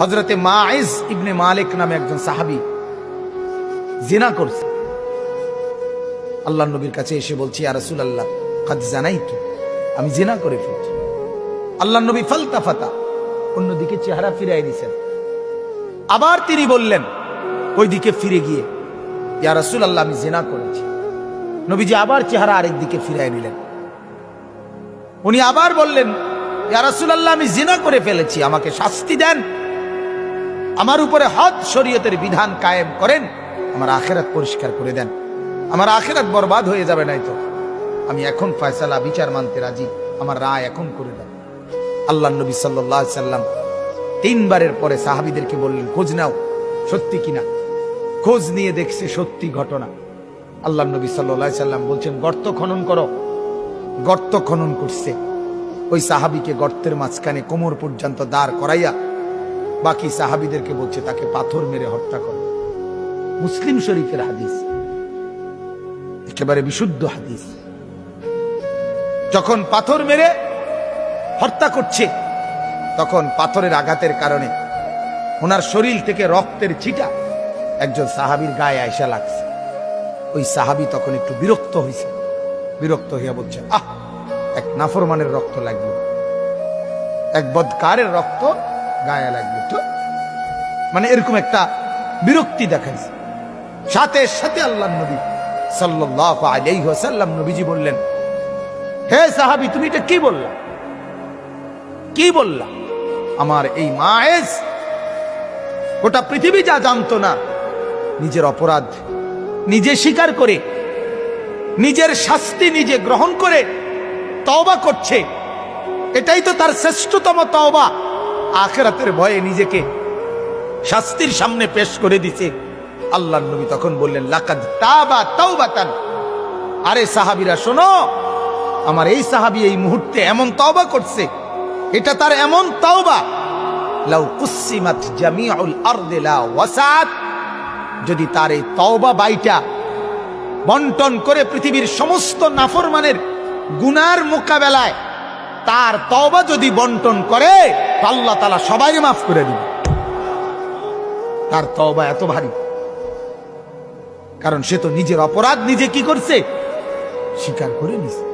হযরতে মাইজ ইবনে মালিক নামে একজন সাহাবী জিনা করছে। আল্লাহর নবীর কাছে এসে বলছি, ইয়া রাসূলুল্লাহ কাদ জানাইতু, আমি জিনা করে ফেলেছি। আল্লাহর নবী ফালতাফাতা, অন্যদিকে চেহারা ফিরাই দিয়েছেন। আবার তিনি বললেন ওইদিকে ফিরে গিয়ে, ইয়া রাসূলুল্লাহ আমি জিনা করেছি। নবীজি আবার চেহারা আরেক দিকে ফিরাই নিলেন। উনি আবার বললেন, ইয়া রাসূলুল্লাহ আমি জিনা করে ফেলেছি, আমাকে শাস্তি দেন, আমার উপরে হদ শরীয়তের বিধান কায়েম করেন, আমার আখিরাত পরিষ্কার করে দেন, আমার আখিরাত বরবাদ হয়ে যাবে নাই তো। আমি এখন ফয়সালা বিচার মানতে রাজি, আমার রায় এখন করে দেন। আল্লাহর নবী সাল্লাল্লাহু আলাইহি সাল্লাম তিনবারের পরে সাহাবীদেরকে বললেন খোঁজ নাও সত্যি কিনা। খোঁজ নিয়ে দেখছে সত্যি ঘটনা। আল্লাহর নবী সাল্লাল্লাহু আলাইহি সাল্লাম বলছেন গর্ত খনন করো। গর্ত খনন করছে। ওই সাহাবীকে গর্তের মাঝখানে কোমর পর্যন্ত দাঁড় করাইয়া বাকি সাহাবীদেরকে বলছে তাকে পাথর মেরে হত্যা করো। মুসলিম শরীফের হাদিস, একেবারে বিশুদ্ধ হাদিস। যখন পাথর মেরে হত্যা করছে তখন পাথরের আঘাতের কারণে ওনার শরীর থেকে রক্তের ছিটা একজন সাহাবীর গায়ে আয়সা লাগছে। ওই সাহাবী তখন একটু বিরক্ত হয়েছে। বিরক্ত হইয়া বলছে, আহ, এক নাফরমানের রক্ত লাগলো, এক বদকারের রক্ত গায়ে লাগলো, তো মানে এরকম একটা বিরক্তি দেখাইছে। সাথে সাথে আল্লাহর নবী সাল্লাল্লাহু আলাইহি ওয়াসাল্লাম নবীজি বললেন, হে সাহাবী তুমি এটা কি বললা, কি বললা? আমার এই মায়েজ গোটা পৃথিবী যা জানতো না, নিজের অপরাধ নিজে স্বীকার করে নিজের শাস্তি নিজে গ্রহণ করে তওবা করছে। এটাই তো তার শ্রেষ্ঠতম তওবা। আখিরাতের ভয়ে নিজেকে শাস্তির সামনে পেশ করে দিছে। আল্লাহর নবী তখন বললেন, লাকাদ তাবা তাওবাতান, আরে সাহাবীরা শোনো, আমার এই সাহাবী এই মুহূর্তে এমন তওবা করছে, এটা তার এমন তওবা, লাউ কুসিমাত জামিউল আরদি লা ওয়াসাত, যদি তার এই তওবা বাইটা বন্টন করে পৃথিবীর সমস্ত নাফরমানের গুনার মোকাবেলায় তার তওবা যদি বন্টন করে, আল্লাহ তাআলা সবাইকে মাফ করে দিবে। তার তওবা এত ভারী, কারণ সে তো নিজের অপরাধ নিজে কি করছে, স্বীকার করে নিছে।